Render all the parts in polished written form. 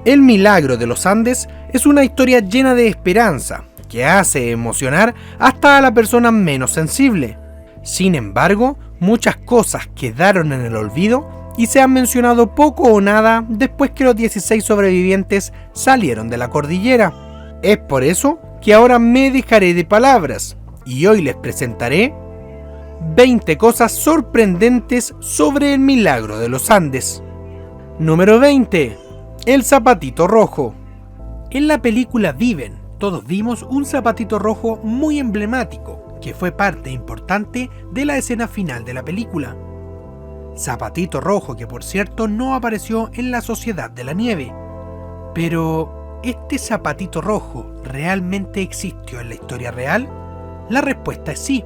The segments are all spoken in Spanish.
El milagro de los Andes es una historia llena de esperanza, que hace emocionar hasta a la persona menos sensible. Sin embargo, muchas cosas quedaron en el olvido y se han mencionado poco o nada después que los 16 sobrevivientes salieron de la cordillera. Es por eso que ahora me dejaré de palabras y hoy les presentaré 20 cosas sorprendentes sobre el milagro de los Andes. Número 20. El zapatito rojo. En la película Viven, todos vimos un zapatito rojo muy emblemático, que fue parte importante de la escena final de la película. Zapatito rojo que por cierto no apareció en la Sociedad de la Nieve. Pero, ¿este zapatito rojo realmente existió en la historia real? La respuesta es sí.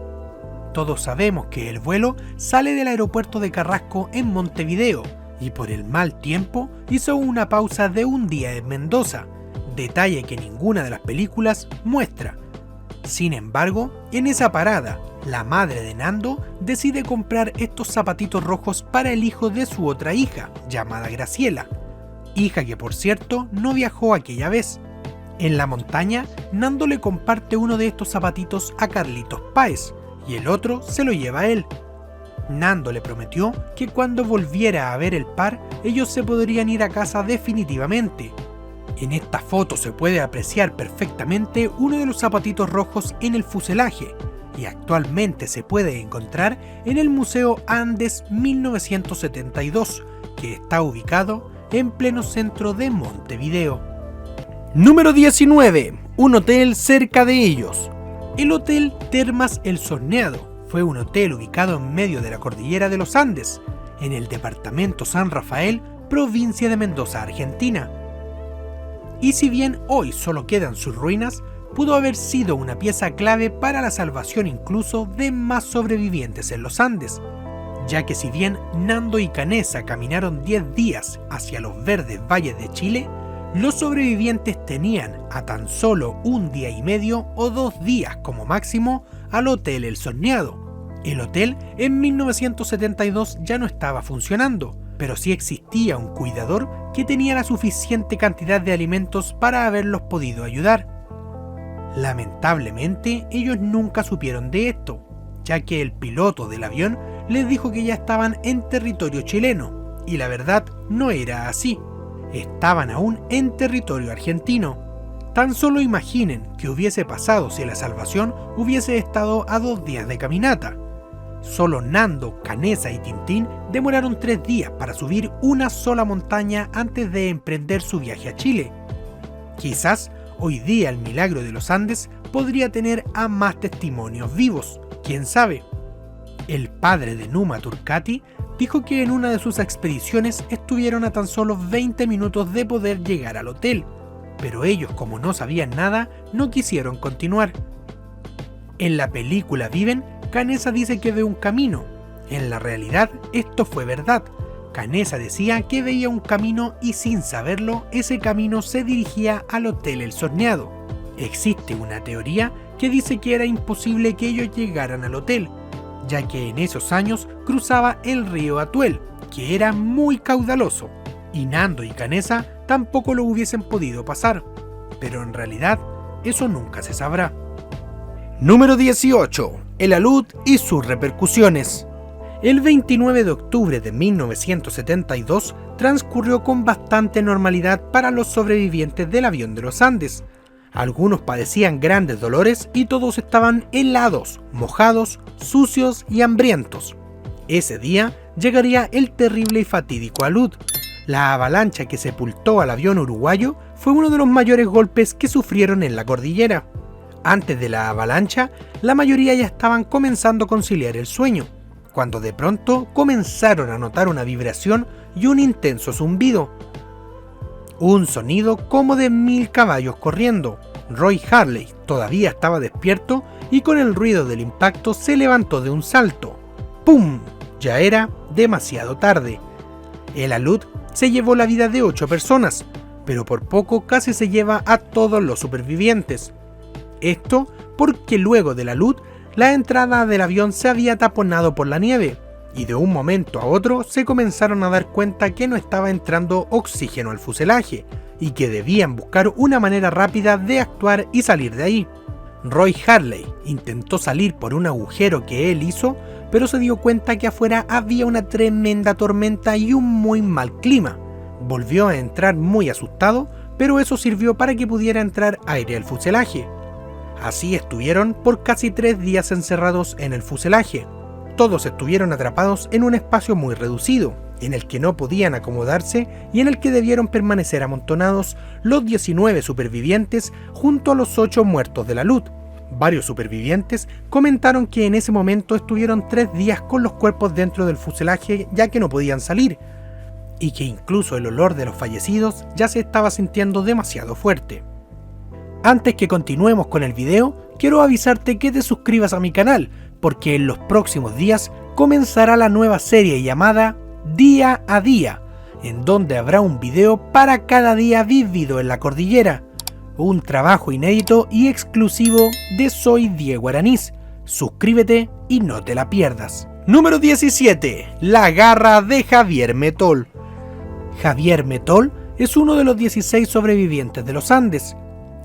Todos sabemos que el vuelo sale del aeropuerto de Carrasco en Montevideo, y por el mal tiempo hizo una pausa de un día en Mendoza, detalle que ninguna de las películas muestra. Sin embargo, en esa parada, la madre de Nando decide comprar estos zapatitos rojos para el hijo de su otra hija, llamada Graciela, hija que por cierto no viajó aquella vez. En la montaña, Nando le comparte uno de estos zapatitos a Carlitos Páez, y el otro se lo lleva a él. Nando le prometió que cuando volviera a ver el par, ellos se podrían ir a casa definitivamente. En esta foto se puede apreciar perfectamente uno de los zapatitos rojos en el fuselaje, y actualmente se puede encontrar en el Museo Andes 1972, que está ubicado en pleno centro de Montevideo. Número 19. Un hotel cerca de ellos. El Hotel Termas El Sorneado fue un hotel ubicado en medio de la cordillera de los Andes, en el departamento San Rafael, provincia de Mendoza, Argentina. Y si bien hoy solo quedan sus ruinas, pudo haber sido una pieza clave para la salvación incluso de más sobrevivientes en los Andes, ya que si bien Nando y Canessa caminaron 10 días hacia los verdes valles de Chile, los sobrevivientes tenían a tan solo un día y medio o 2 días como máximo al Hotel El Sorneado. El hotel en 1972 ya no estaba funcionando, pero sí existía un cuidador que tenía la suficiente cantidad de alimentos para haberlos podido ayudar. Lamentablemente, ellos nunca supieron de esto, ya que el piloto del avión les dijo que ya estaban en territorio chileno, y la verdad no era así. Estaban aún en territorio argentino. Tan solo imaginen qué hubiese pasado si la salvación hubiese estado a 2 días de caminata. Solo Nando, Canessa y Tintín demoraron 3 días para subir una sola montaña antes de emprender su viaje a Chile. Quizás hoy día el milagro de los Andes podría tener a más testimonios vivos, quién sabe. El padre de Numa Turcati dijo que en una de sus expediciones estuvieron a tan solo 20 minutos de poder llegar al hotel, pero ellos, como no sabían nada, no quisieron continuar. En la película Viven, Canessa dice que ve un camino. En la realidad, esto fue verdad. Canessa decía que veía un camino y sin saberlo, ese camino se dirigía al Hotel El Sorneado. Existe una teoría que dice que era imposible que ellos llegaran al hotel, ya que en esos años cruzaba el río Atuel, que era muy caudaloso, y Nando y Canessa tampoco lo hubiesen podido pasar, pero en realidad eso nunca se sabrá. Número 18. El alud y sus repercusiones. El 29 de octubre de 1972 transcurrió con bastante normalidad para los sobrevivientes del avión de los Andes. Algunos padecían grandes dolores y todos estaban helados, mojados, sucios y hambrientos. Ese día llegaría el terrible y fatídico alud. La avalancha que sepultó al avión uruguayo fue uno de los mayores golpes que sufrieron en la cordillera. Antes de la avalancha, la mayoría ya estaban comenzando a conciliar el sueño, cuando de pronto comenzaron a notar una vibración y un intenso zumbido. Un sonido como de 1000 caballos corriendo. Roy Harley todavía estaba despierto y con el ruido del impacto se levantó de un salto. ¡Pum! Ya era demasiado tarde. El alud se llevó la vida de 8 personas, pero por poco casi se lleva a todos los supervivientes. Esto porque luego del alud, la entrada del avión se había taponado por la nieve, y de un momento a otro se comenzaron a dar cuenta que no estaba entrando oxígeno al fuselaje, y que debían buscar una manera rápida de actuar y salir de ahí. Roy Harley intentó salir por un agujero que él hizo, pero se dio cuenta que afuera había una tremenda tormenta y un muy mal clima. Volvió a entrar muy asustado, pero eso sirvió para que pudiera entrar aire al fuselaje. Así estuvieron por casi 3 días encerrados en el fuselaje. Todos estuvieron atrapados en un espacio muy reducido, en el que no podían acomodarse y en el que debieron permanecer amontonados los 19 supervivientes junto a los 8 muertos de la luz. Varios supervivientes comentaron que en ese momento estuvieron 3 días con los cuerpos dentro del fuselaje ya que no podían salir, y que incluso el olor de los fallecidos ya se estaba sintiendo demasiado fuerte. Antes que continuemos con el video, quiero avisarte que te suscribas a mi canal, porque en los próximos días comenzará la nueva serie llamada Día a Día, en donde habrá un video para cada día vivido en la cordillera, un trabajo inédito y exclusivo de Soy Diego Aranís. Suscríbete y no te la pierdas. Número 17. La garra de Javier Metol. Javier Metol es uno de los 16 sobrevivientes de los Andes.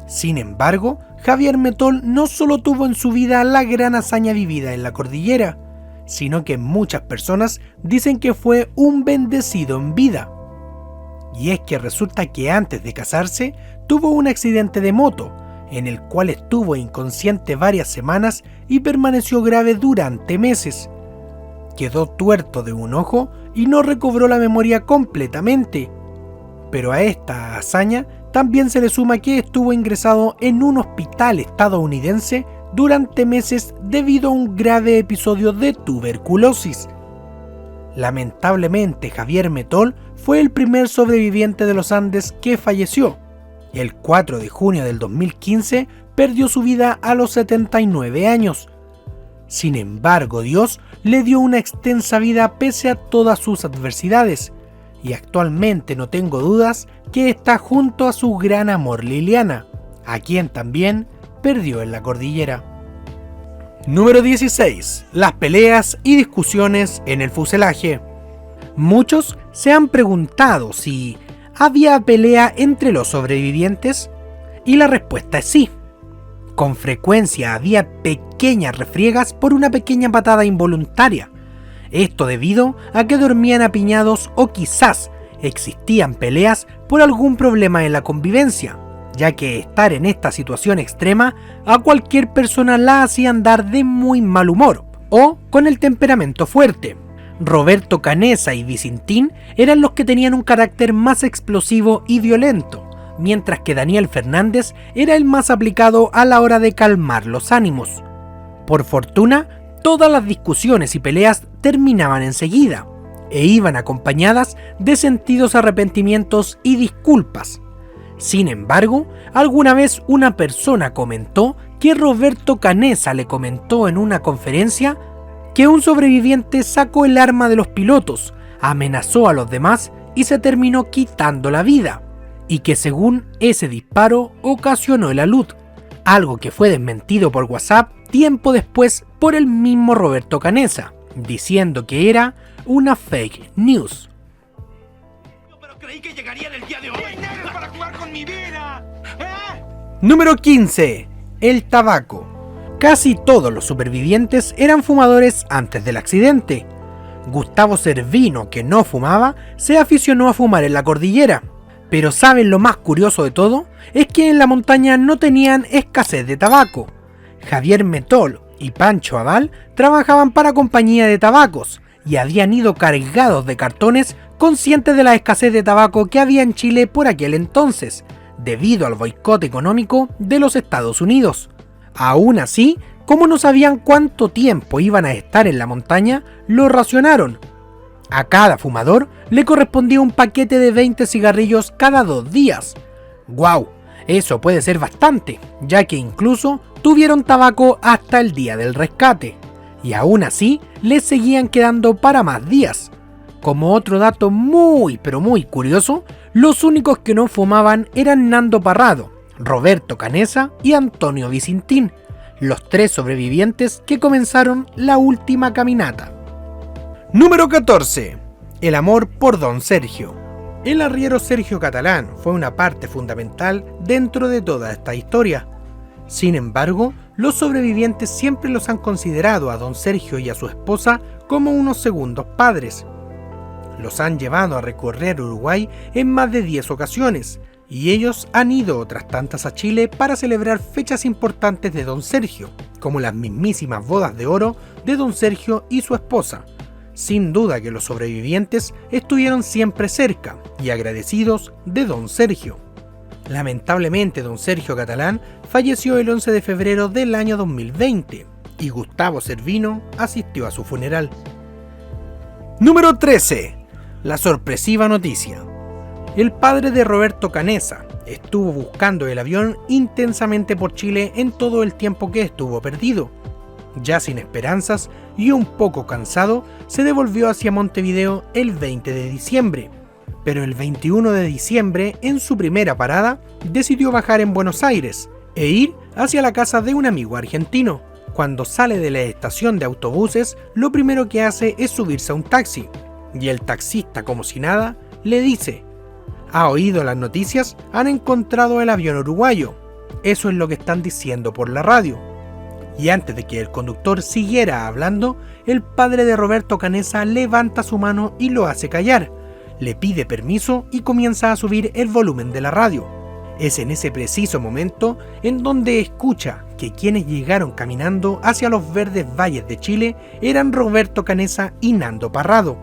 Sin embargo, Javier Metol no solo tuvo en su vida la gran hazaña vivida en la cordillera, sino que muchas personas dicen que fue un bendecido en vida. Y es que resulta que antes de casarse, tuvo un accidente de moto, en el cual estuvo inconsciente varias semanas y permaneció grave durante meses. Quedó tuerto de un ojo y no recobró la memoria completamente. Pero a esta hazaña también se le suma que estuvo ingresado en un hospital estadounidense durante meses debido a un grave episodio de tuberculosis. Lamentablemente, Javier Metol fue el primer sobreviviente de los Andes que falleció. El 4 de junio del 2015 perdió su vida a los 79 años. Sin embargo, Dios le dio una extensa vida pese a todas sus adversidades, y actualmente no tengo dudas que está junto a su gran amor Liliana, a quien también perdió en la cordillera. Número 16. Las peleas y discusiones en el fuselaje. Muchos se han preguntado si había pelea entre los sobrevivientes, y la respuesta es sí. Con frecuencia había pequeñas refriegas por una pequeña patada involuntaria. Esto debido a que dormían apiñados o quizás existían peleas por algún problema en la convivencia, ya que estar en esta situación extrema a cualquier persona la hacía andar de muy mal humor o con el temperamento fuerte. Roberto Canessa y Vicintín eran los que tenían un carácter más explosivo y violento, mientras que Daniel Fernández era el más aplicado a la hora de calmar los ánimos. Por fortuna, todas las discusiones y peleas terminaban enseguida, e iban acompañadas de sentidos arrepentimientos y disculpas. Sin embargo, alguna vez una persona comentó que Roberto Canessa le comentó en una conferencia que un sobreviviente sacó el arma de los pilotos, amenazó a los demás y se terminó quitando la vida, y que según ese disparo ocasionó la luz, algo que fue desmentido por WhatsApp tiempo después por el mismo Roberto Canessa, diciendo que era una fake news. Pero creí que llegarían el día de hoy. ¿Quién eres para jugar con mi vida? Número 15. El tabaco. Casi todos los supervivientes eran fumadores antes del accidente. Gustavo Servino, que no fumaba, se aficionó a fumar en la cordillera. Pero ¿saben lo más curioso de todo? Es que en la montaña no tenían escasez de tabaco. Javier Metol y Pancho Aval trabajaban para compañía de tabacos y habían ido cargados de cartones conscientes de la escasez de tabaco que había en Chile por aquel entonces, debido al boicot económico de los Estados Unidos. Aún así, como no sabían cuánto tiempo iban a estar en la montaña, lo racionaron. A cada fumador le correspondía un paquete de 20 cigarrillos cada 2 días. ¡Guau! Eso puede ser bastante, ya que incluso tuvieron tabaco hasta el día del rescate. Y aún así, les seguían quedando para más días. Como otro dato muy pero muy curioso, los únicos que no fumaban eran Nando Parrado, Roberto Canessa y Antonio Vicintín, los 3 sobrevivientes que comenzaron la última caminata. Número 14. El amor por Don Sergio. El arriero Sergio Catalán fue una parte fundamental dentro de toda esta historia. Sin embargo, los sobrevivientes siempre los han considerado a don Sergio y a su esposa como unos segundos padres. Los han llevado a recorrer Uruguay en más de 10 ocasiones, y ellos han ido otras tantas a Chile para celebrar fechas importantes de don Sergio, como las mismísimas bodas de oro de don Sergio y su esposa. Sin duda que los sobrevivientes estuvieron siempre cerca y agradecidos de don Sergio. Lamentablemente, don Sergio Catalán falleció el 11 de febrero del año 2020 y Gustavo Cervino asistió a su funeral. Número 13. La sorpresiva noticia. El padre de Roberto Canessa estuvo buscando el avión intensamente por Chile en todo el tiempo que estuvo perdido. Ya sin esperanzas y un poco cansado, se devolvió hacia Montevideo el 20 de diciembre. Pero el 21 de diciembre, en su primera parada, decidió bajar en Buenos Aires e ir hacia la casa de un amigo argentino. Cuando sale de la estación de autobuses, lo primero que hace es subirse a un taxi. Y el taxista, como si nada, le dice: ¿ha oído las noticias? Han encontrado el avión uruguayo. Eso es lo que están diciendo por la radio. Y antes de que el conductor siguiera hablando, el padre de Roberto Canessa levanta su mano y lo hace callar. Le pide permiso y comienza a subir el volumen de la radio. Es en ese preciso momento en donde escucha que quienes llegaron caminando hacia los verdes valles de Chile eran Roberto Canessa y Nando Parrado.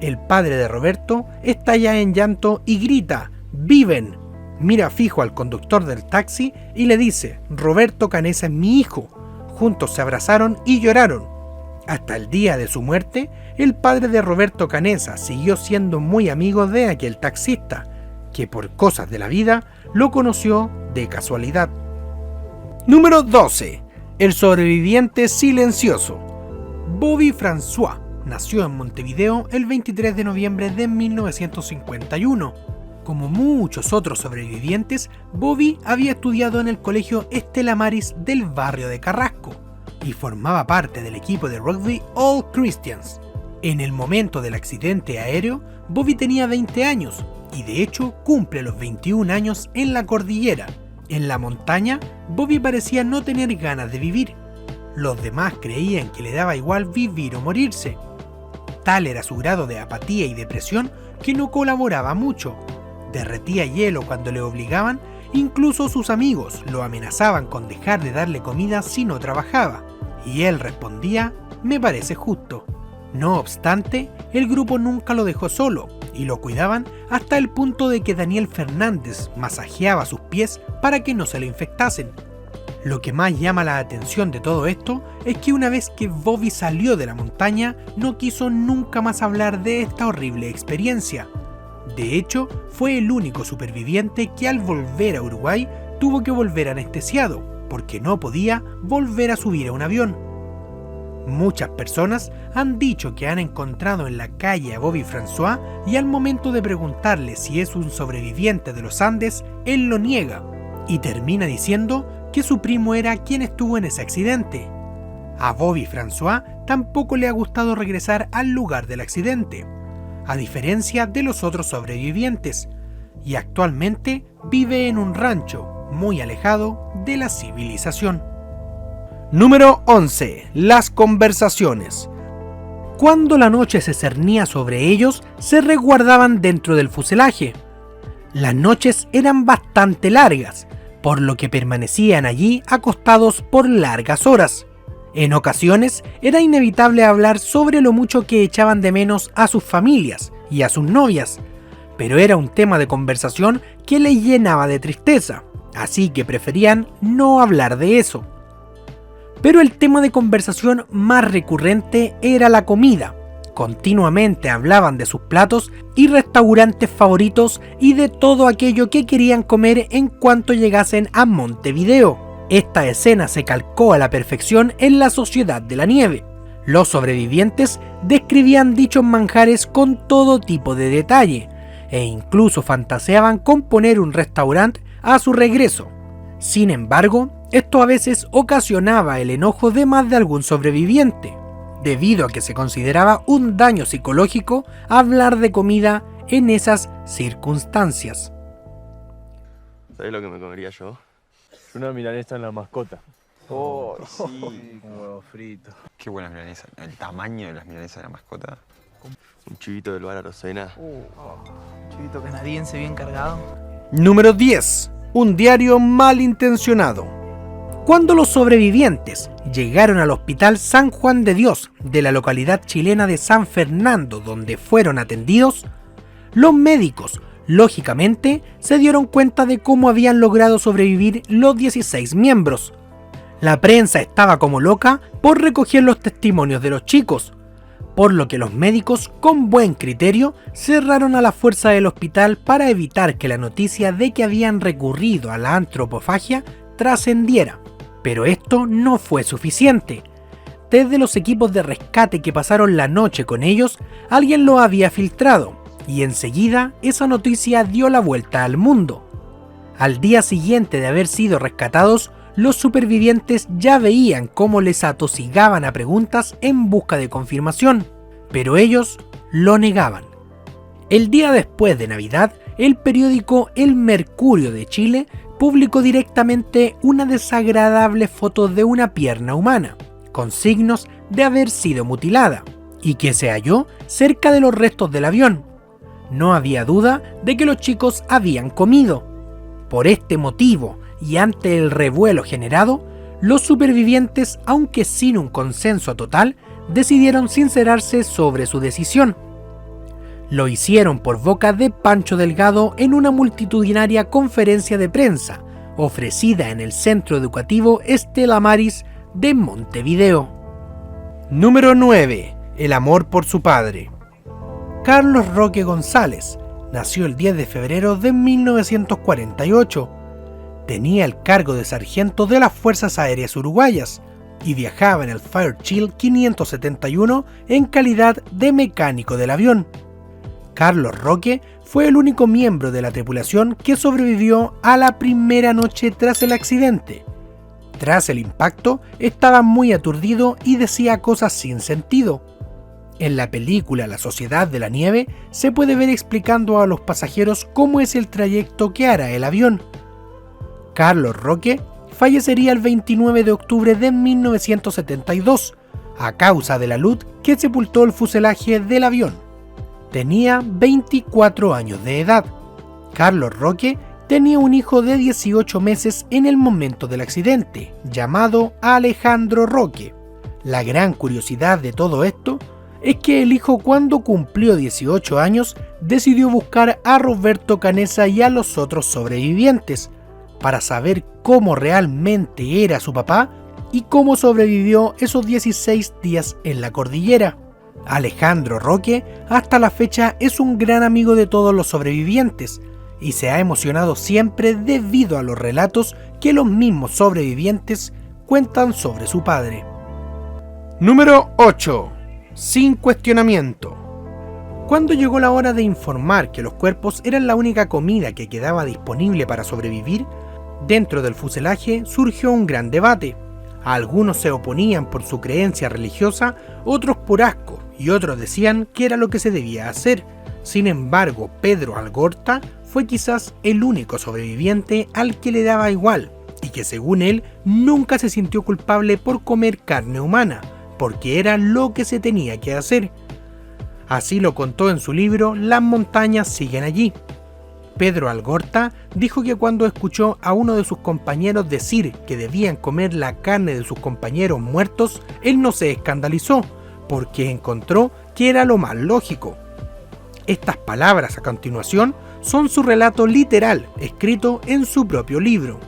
El padre de Roberto estalla en llanto y grita: ¡viven! Mira fijo al conductor del taxi y le dice: Roberto Canessa es mi hijo. Juntos se abrazaron y lloraron. Hasta el día de su muerte, el padre de Roberto Canessa siguió siendo muy amigo de aquel taxista, que por cosas de la vida lo conoció de casualidad. Número 12. El sobreviviente silencioso. Bobby François nació en Montevideo el 23 de noviembre de 1951. Como muchos otros sobrevivientes, Bobby había estudiado en el colegio Estela Maris del barrio de Carrasco y formaba parte del equipo de rugby All Christians. En el momento del accidente aéreo, Bobby tenía 20 años y de hecho cumple los 21 años en la cordillera. En la montaña, Bobby parecía no tener ganas de vivir. Los demás creían que le daba igual vivir o morirse. Tal era su grado de apatía y depresión que no colaboraba mucho. Derretía hielo cuando le obligaban, incluso sus amigos lo amenazaban con dejar de darle comida si no trabajaba, y él respondía: me parece justo. No obstante, el grupo nunca lo dejó solo, y lo cuidaban hasta el punto de que Daniel Fernández masajeaba sus pies para que no se lo infectasen. Lo que más llama la atención de todo esto es que una vez que Bobby salió de la montaña, no quiso nunca más hablar de esta horrible experiencia. De hecho, fue el único superviviente que al volver a Uruguay tuvo que volver anestesiado, porque no podía volver a subir a un avión. Muchas personas han dicho que han encontrado en la calle a Bobby François y al momento de preguntarle si es un sobreviviente de los Andes, él lo niega y termina diciendo que su primo era quien estuvo en ese accidente. A Bobby François tampoco le ha gustado regresar al lugar del accidente, a diferencia de los otros sobrevivientes, y actualmente vive en un rancho muy alejado de la civilización. Número 11. Las conversaciones. Cuando la noche se cernía sobre ellos, se resguardaban dentro del fuselaje. Las noches eran bastante largas, por lo que permanecían allí acostados por largas horas. En ocasiones era inevitable hablar sobre lo mucho que echaban de menos a sus familias y a sus novias, pero era un tema de conversación que les llenaba de tristeza, así que preferían no hablar de eso. Pero el tema de conversación más recurrente era la comida. Continuamente hablaban de sus platos y restaurantes favoritos y de todo aquello que querían comer en cuanto llegasen a Montevideo. Esta escena se calcó a la perfección en la Sociedad de la Nieve. Los sobrevivientes describían dichos manjares con todo tipo de detalle, e incluso fantaseaban con poner un restaurante a su regreso. Sin embargo, esto a veces ocasionaba el enojo de más de algún sobreviviente, debido a que se consideraba un daño psicológico hablar de comida en esas circunstancias. ¿Sabés lo que me comería yo? Una milanesa en la mascota. Oh, sí. Un huevo frito. Qué buenas milanesas. El tamaño de las milanesas de la mascota. Un chivito del bar Arocena. Chivito canadiense bien cargado. Número 10. Un diario malintencionado. Cuando los sobrevivientes llegaron al Hospital San Juan de Dios de la localidad chilena de San Fernando, donde fueron atendidos, los médicos, lógicamente, se dieron cuenta de cómo habían logrado sobrevivir los 16 miembros. La prensa estaba como loca por recoger los testimonios de los chicos, por lo que los médicos, con buen criterio, cerraron a la fuerza del hospital para evitar que la noticia de que habían recurrido a la antropofagia trascendiera. Pero esto no fue suficiente. Desde los equipos de rescate que pasaron la noche con ellos, alguien lo había filtrado, y enseguida esa noticia dio la vuelta al mundo. Al día siguiente de haber sido rescatados, los supervivientes ya veían cómo les atosigaban a preguntas en busca de confirmación, pero ellos lo negaban. El día después de Navidad, el periódico El Mercurio de Chile publicó directamente una desagradable foto de una pierna humana, con signos de haber sido mutilada, y que se halló cerca de los restos del avión. No había duda de que los chicos habían comido. Por este motivo, y ante el revuelo generado, los supervivientes, aunque sin un consenso total, decidieron sincerarse sobre su decisión. Lo hicieron por boca de Pancho Delgado en una multitudinaria conferencia de prensa ofrecida en el Centro Educativo Estela Maris de Montevideo. Número 9. El amor por su padre. Carlos Roque González nació el 10 de febrero de 1948. Tenía el cargo de sargento de las Fuerzas Aéreas Uruguayas y viajaba en el Fairchild 571 en calidad de mecánico del avión. Carlos Roque fue el único miembro de la tripulación que sobrevivió a la primera noche tras el accidente. Tras el impacto, estaba muy aturdido y decía cosas sin sentido. En la película La Sociedad de la Nieve se puede ver explicando a los pasajeros cómo es el trayecto que hará el avión. Carlos Roque fallecería el 29 de octubre de 1972 a causa de la luz que sepultó el fuselaje del avión. Tenía 24 años de edad. Carlos Roque tenía un hijo de 18 meses en el momento del accidente, llamado Alejandro Roque. La gran curiosidad de todo esto es que el hijo, cuando cumplió 18 años, decidió buscar a Roberto Canessa y a los otros sobrevivientes para saber cómo realmente era su papá y cómo sobrevivió esos 16 días en la cordillera. Alejandro Roque hasta la fecha es un gran amigo de todos los sobrevivientes y se ha emocionado siempre debido a los relatos que los mismos sobrevivientes cuentan sobre su padre. Número 8. Sin cuestionamiento. Cuando llegó la hora de informar que los cuerpos eran la única comida que quedaba disponible para sobrevivir, dentro del fuselaje surgió un gran debate. Algunos se oponían por su creencia religiosa, otros por asco, y otros decían que era lo que se debía hacer. Sin embargo, Pedro Algorta fue quizás el único sobreviviente al que le daba igual, y que según él nunca se sintió culpable por comer carne humana, porque era lo que se tenía que hacer. Así lo contó en su libro Las montañas siguen allí. Pedro Algorta dijo que cuando escuchó a uno de sus compañeros decir que debían comer la carne de sus compañeros muertos, él no se escandalizó, porque encontró que era lo más lógico. Estas palabras a continuación son su relato literal, escrito en su propio libro.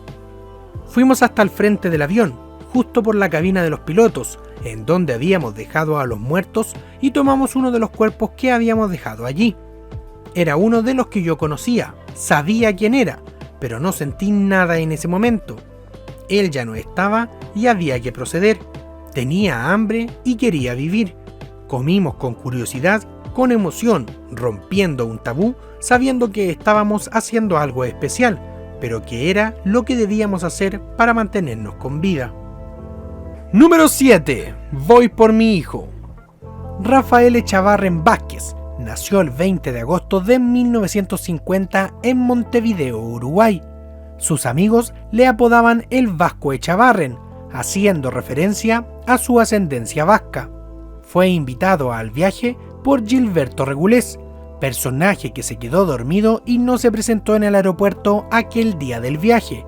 Fuimos hasta el frente del avión, justo por la cabina de los pilotos, en donde habíamos dejado a los muertos, y tomamos uno de los cuerpos que habíamos dejado allí. Era uno de los que yo conocía, sabía quién era, pero no sentí nada en ese momento. Él ya no estaba y había que proceder. Tenía hambre y quería vivir. Comimos con curiosidad, con emoción, rompiendo un tabú, sabiendo que estábamos haciendo algo especial, pero que era lo que debíamos hacer para mantenernos con vida. Número 7. Voy por mi hijo. Rafael Echavarren Vázquez nació el 20 de agosto de 1950 en Montevideo, Uruguay. Sus amigos le apodaban el Vasco Echavarren, haciendo referencia a su ascendencia vasca. Fue invitado al viaje por Gilberto Regulés, personaje que se quedó dormido y no se presentó en el aeropuerto aquel día del viaje.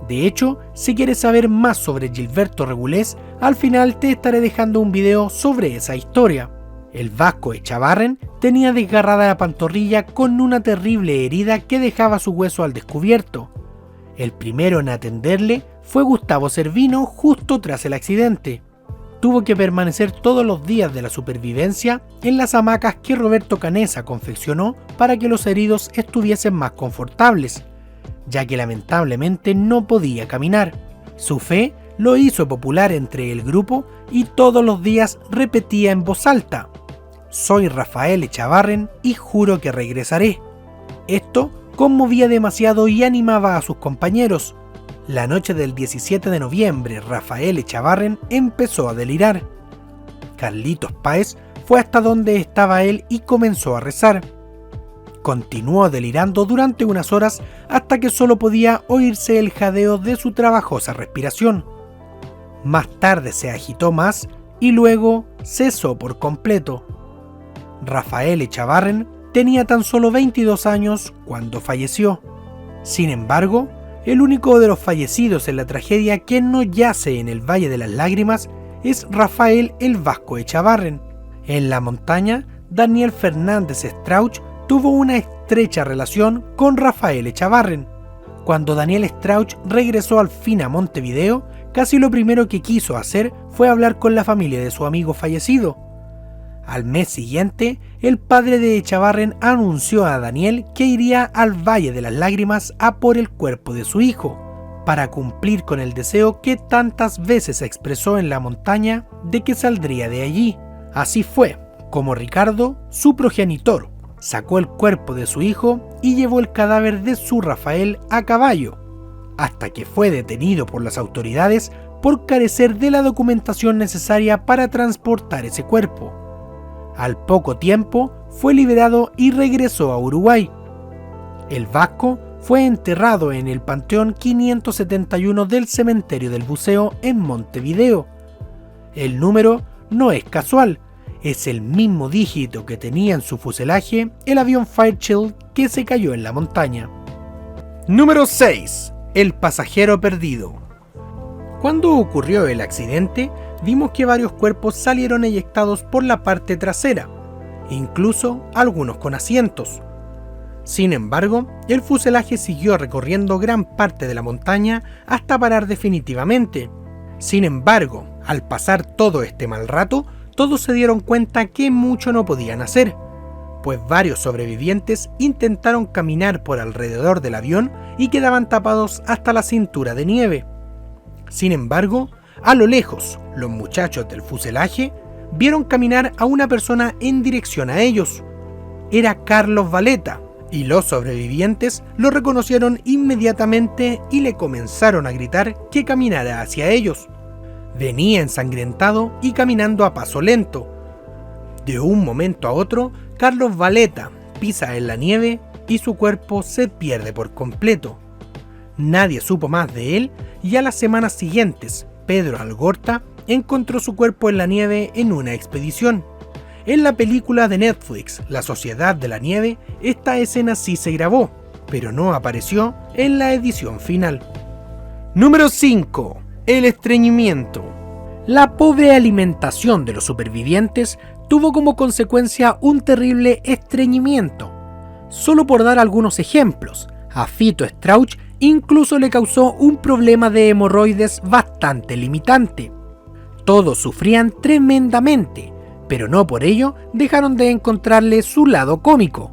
De hecho, si quieres saber más sobre Gilberto Regulés, al final te estaré dejando un video sobre esa historia. El Vasco Echavarren tenía desgarrada la pantorrilla con una terrible herida que dejaba su hueso al descubierto. El primero en atenderle fue Gustavo Cervino justo tras el accidente. Tuvo que permanecer todos los días de la supervivencia en las hamacas que Roberto Canessa confeccionó para que los heridos estuviesen más confortables, ya que lamentablemente no podía caminar. Su fe lo hizo popular entre el grupo y todos los días repetía en voz alta: «Soy Rafael Echavarren y juro que regresaré». Esto conmovía demasiado y animaba a sus compañeros. La noche del 17 de noviembre, Rafael Echavarren empezó a delirar. Carlitos Páez fue hasta donde estaba él y comenzó a rezar. Continuó delirando durante unas horas hasta que solo podía oírse el jadeo de su trabajosa respiración. Más tarde se agitó más y luego cesó por completo. Rafael Echavarren tenía tan solo 22 años cuando falleció. Sin embargo, el único de los fallecidos en la tragedia que no yace en el Valle de las Lágrimas es Rafael el Vasco Echavarren. En la montaña, Daniel Fernández Strauch tuvo una estrecha relación con Rafael Echavarren. Cuando Daniel Strauch regresó al fin a Montevideo, casi lo primero que quiso hacer fue hablar con la familia de su amigo fallecido. Al mes siguiente, el padre de Echavarren anunció a Daniel que iría al Valle de las Lágrimas a por el cuerpo de su hijo, para cumplir con el deseo que tantas veces expresó en la montaña de que saldría de allí. Así fue como Ricardo, su progenitor, sacó el cuerpo de su hijo y llevó el cadáver de su Rafael a caballo, hasta que fue detenido por las autoridades por carecer de la documentación necesaria para transportar ese cuerpo. Al poco tiempo fue liberado y regresó a Uruguay. El Vasco fue enterrado en el Panteón 571 del Cementerio del Buceo en Montevideo. El número no es casual, es el mismo dígito que tenía en su fuselaje el avión Fairchild que se cayó en la montaña. Número 6. El pasajero perdido. Cuando ocurrió el accidente, vimos que varios cuerpos salieron eyectados por la parte trasera, incluso algunos con asientos. Sin embargo, el fuselaje siguió recorriendo gran parte de la montaña hasta parar definitivamente. Sin embargo, al pasar todo este mal rato, todos se dieron cuenta que mucho no podían hacer, pues varios sobrevivientes intentaron caminar por alrededor del avión y quedaban tapados hasta la cintura de nieve. Sin embargo, a lo lejos, los muchachos del fuselaje vieron caminar a una persona en dirección a ellos. Era Carlos Valeta, y los sobrevivientes lo reconocieron inmediatamente y le comenzaron a gritar que caminara hacia ellos. Venía ensangrentado y caminando a paso lento. De un momento a otro, Carlos Valeta pisa en la nieve y su cuerpo se pierde por completo. Nadie supo más de él y a las semanas siguientes, Pedro Algorta encontró su cuerpo en la nieve en una expedición. En la película de Netflix, La Sociedad de la Nieve, esta escena sí se grabó, pero no apareció en la edición final. Número 5. El estreñimiento. La pobre alimentación de los supervivientes tuvo como consecuencia un terrible estreñimiento. Solo por dar algunos ejemplos, a Fito Strauch incluso le causó un problema de hemorroides bastante limitante. Todos sufrían tremendamente, pero no por ello dejaron de encontrarle su lado cómico,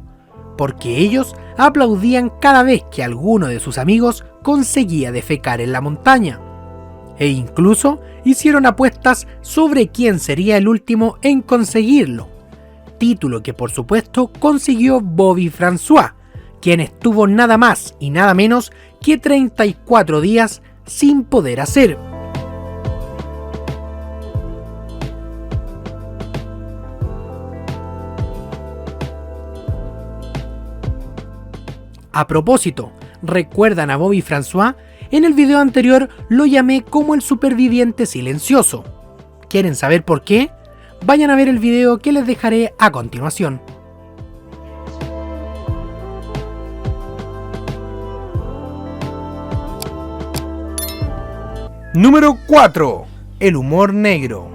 porque ellos aplaudían cada vez que alguno de sus amigos conseguía defecar en la montaña, e incluso hicieron apuestas sobre quién sería el último en conseguirlo, título que por supuesto consiguió Bobby François, quien estuvo nada más y nada menos que 34 días sin poder hacer. A propósito, ¿recuerdan a Bobby François? En el video anterior lo llamé como el superviviente silencioso. ¿Quieren saber por qué? Vayan a ver el video que les dejaré a continuación. Número 4. El humor negro.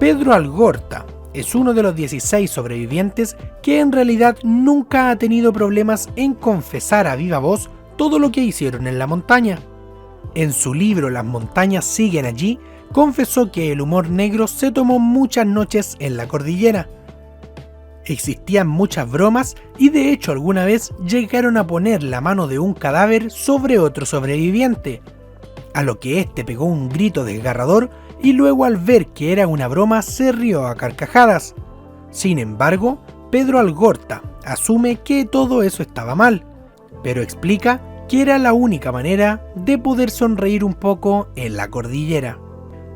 Pedro Algorta es uno de los 16 sobrevivientes que en realidad nunca ha tenido problemas en confesar a viva voz todo lo que hicieron en la montaña. En su libro Las montañas siguen allí, confesó que el humor negro se tomó muchas noches en la cordillera. Existían muchas bromas y de hecho alguna vez llegaron a poner la mano de un cadáver sobre otro sobreviviente, a lo que éste pegó un grito desgarrador y luego al ver que era una broma se rió a carcajadas. Sin embargo, Pedro Algorta asume que todo eso estaba mal, pero explica que era la única manera de poder sonreír un poco en la cordillera.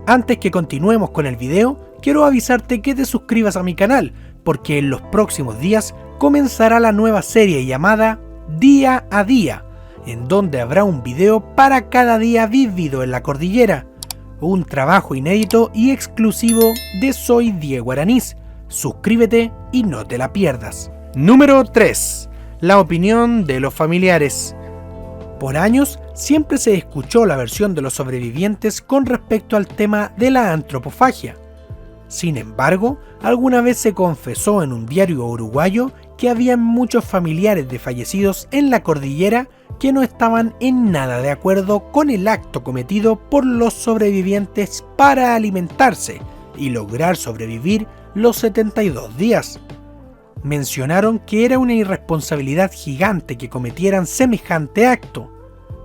Antes que continuemos con el video, quiero avisarte que te suscribas a mi canal, porque en los próximos días comenzará la nueva serie llamada Día a Día, en donde habrá un video para cada día vivido en la cordillera. Un trabajo inédito y exclusivo de Soy Diego Aranís. Suscríbete y no te la pierdas. Número 3. La opinión de los familiares. Por años siempre se escuchó la versión de los sobrevivientes con respecto al tema de la antropofagia. Sin embargo, alguna vez se confesó en un diario uruguayo que había muchos familiares de fallecidos en la cordillera que no estaban en nada de acuerdo con el acto cometido por los sobrevivientes para alimentarse y lograr sobrevivir los 72 días. Mencionaron que era una irresponsabilidad gigante que cometieran semejante acto.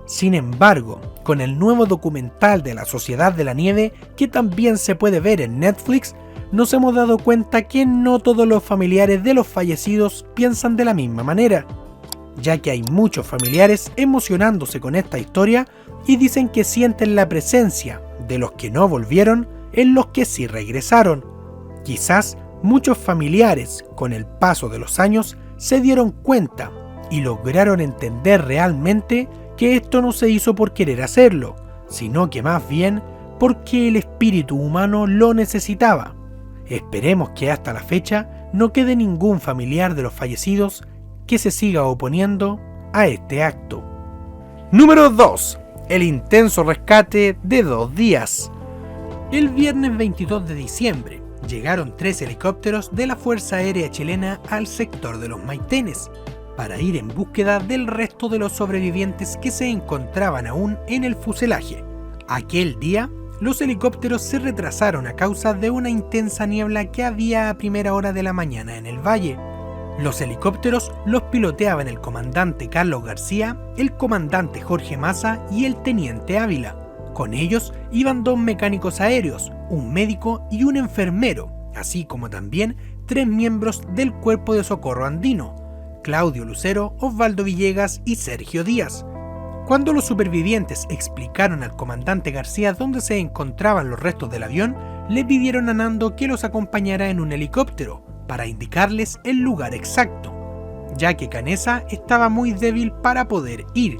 Sin embargo, con el nuevo documental de la Sociedad de la Nieve, que también se puede ver en Netflix, nos hemos dado cuenta que no todos los familiares de los fallecidos piensan de la misma manera, ya que hay muchos familiares emocionándose con esta historia y dicen que sienten la presencia de los que no volvieron en los que sí regresaron. Quizás muchos familiares, con el paso de los años, se dieron cuenta y lograron entender realmente que esto no se hizo por querer hacerlo, sino que más bien porque el espíritu humano lo necesitaba. Esperemos que hasta la fecha no quede ningún familiar de los fallecidos que se siga oponiendo a este acto. Número 2. El intenso rescate de 2 días. El viernes 22 de diciembre llegaron 3 helicópteros de la Fuerza Aérea Chilena al sector de los Maitenes para ir en búsqueda del resto de los sobrevivientes que se encontraban aún en el fuselaje. Aquel día, los helicópteros se retrasaron a causa de una intensa niebla que había a primera hora de la mañana en el valle. Los helicópteros los piloteaban el comandante Carlos García, el comandante Jorge Massa y el teniente Ávila. Con ellos iban 2 mecánicos aéreos, un médico y un enfermero, así como también 3 miembros del Cuerpo de Socorro Andino, Claudio Lucero, Osvaldo Villegas y Sergio Díaz. Cuando los supervivientes explicaron al comandante García dónde se encontraban los restos del avión, le pidieron a Nando que los acompañara en un helicóptero para indicarles el lugar exacto, ya que Canesa estaba muy débil para poder ir.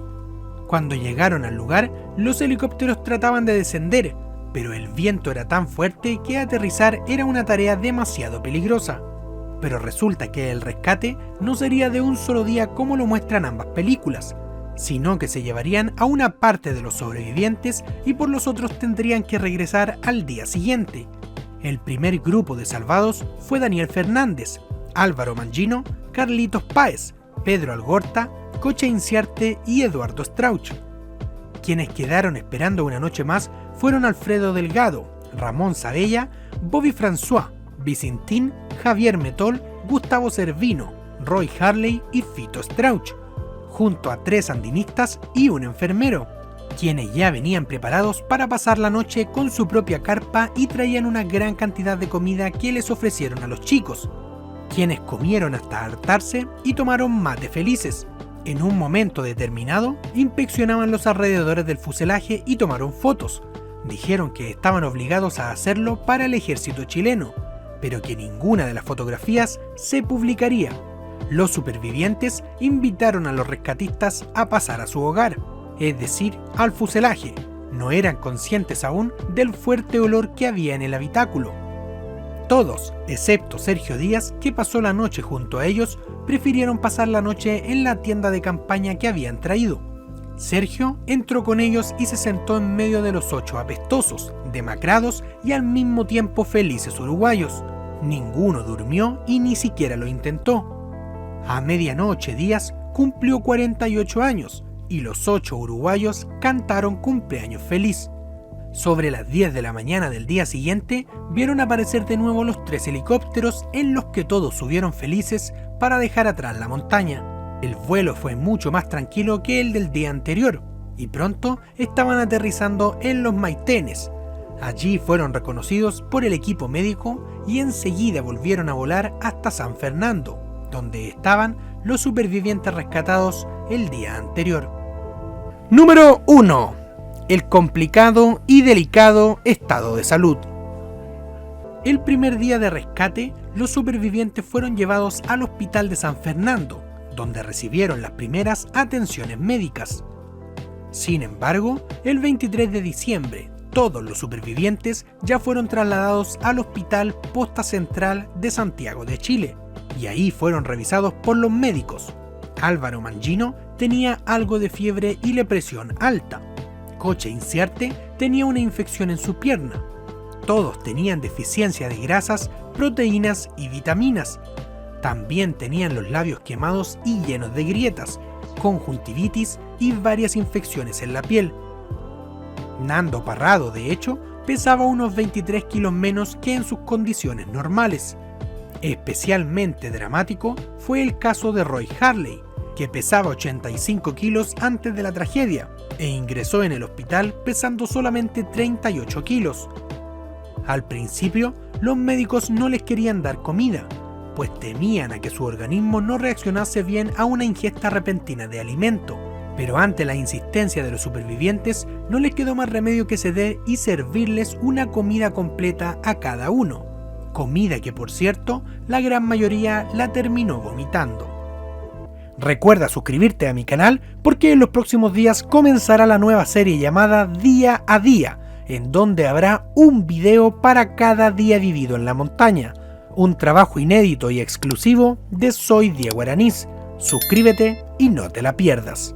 Cuando llegaron al lugar, los helicópteros trataban de descender, pero el viento era tan fuerte que aterrizar era una tarea demasiado peligrosa. Pero resulta que el rescate no sería de un solo día como lo muestran ambas películas, sino que se llevarían a una parte de los sobrevivientes y por los otros tendrían que regresar al día siguiente. El primer grupo de salvados fue Daniel Fernández, Álvaro Mangino, Carlitos Páez, Pedro Algorta, Cocha Inciarte y Eduardo Strauch. Quienes quedaron esperando una noche más fueron Alfredo Delgado, Ramón Sabella, Bobby François, Vicentín, Javier Metol, Gustavo Servino, Roy Harley y Fito Strauch, junto a 3 andinistas y un enfermero, quienes ya venían preparados para pasar la noche con su propia carpa y traían una gran cantidad de comida que les ofrecieron a los chicos, quienes comieron hasta hartarse y tomaron mate felices. En un momento determinado, inspeccionaban los alrededores del fuselaje y tomaron fotos. Dijeron que estaban obligados a hacerlo para el ejército chileno, pero que ninguna de las fotografías se publicaría. Los supervivientes invitaron a los rescatistas a pasar a su hogar, es decir, al fuselaje. No eran conscientes aún del fuerte olor que había en el habitáculo. Todos, excepto Sergio Díaz, que pasó la noche junto a ellos, prefirieron pasar la noche en la tienda de campaña que habían traído. Sergio entró con ellos y se sentó en medio de los 8 apestosos, demacrados y al mismo tiempo felices uruguayos. Ninguno durmió y ni siquiera lo intentó. A medianoche Díaz cumplió 48 años y los 8 uruguayos cantaron cumpleaños feliz. Sobre las 10 de la mañana del día siguiente, vieron aparecer de nuevo los 3 helicópteros en los que todos subieron felices para dejar atrás la montaña. El vuelo fue mucho más tranquilo que el del día anterior, y pronto estaban aterrizando en los Maitenes. Allí fueron reconocidos por el equipo médico y enseguida volvieron a volar hasta San Fernando, donde estaban los supervivientes rescatados el día anterior. Número 1. El complicado y delicado estado de salud. El primer día de rescate, los supervivientes fueron llevados al hospital de San Fernando, donde recibieron las primeras atenciones médicas. Sin embargo, el 23 de diciembre, todos los supervivientes ya fueron trasladados al Hospital Posta Central de Santiago de Chile, y ahí fueron revisados por los médicos. Álvaro Mangino tenía algo de fiebre y la presión alta. Coche Inciarte tenía una infección en su pierna. Todos tenían deficiencia de grasas, proteínas y vitaminas. También tenían los labios quemados y llenos de grietas, conjuntivitis y varias infecciones en la piel. Nando Parrado, de hecho, pesaba unos 23 kilos menos que en sus condiciones normales. Especialmente dramático fue el caso de Roy Harley, que pesaba 85 kilos antes de la tragedia e ingresó en el hospital pesando solamente 38 kilos. Al principio, los médicos no les querían dar comida, pues temían a que su organismo no reaccionase bien a una ingesta repentina de alimento, pero ante la insistencia de los supervivientes no les quedó más remedio que ceder y servirles una comida completa a cada uno, comida que por cierto la gran mayoría la terminó vomitando. Recuerda suscribirte a mi canal porque en los próximos días comenzará la nueva serie llamada Día a Día, en donde habrá un video para cada día vivido en la montaña, un trabajo inédito y exclusivo de Soy Diego Aranís. Suscríbete y no te la pierdas.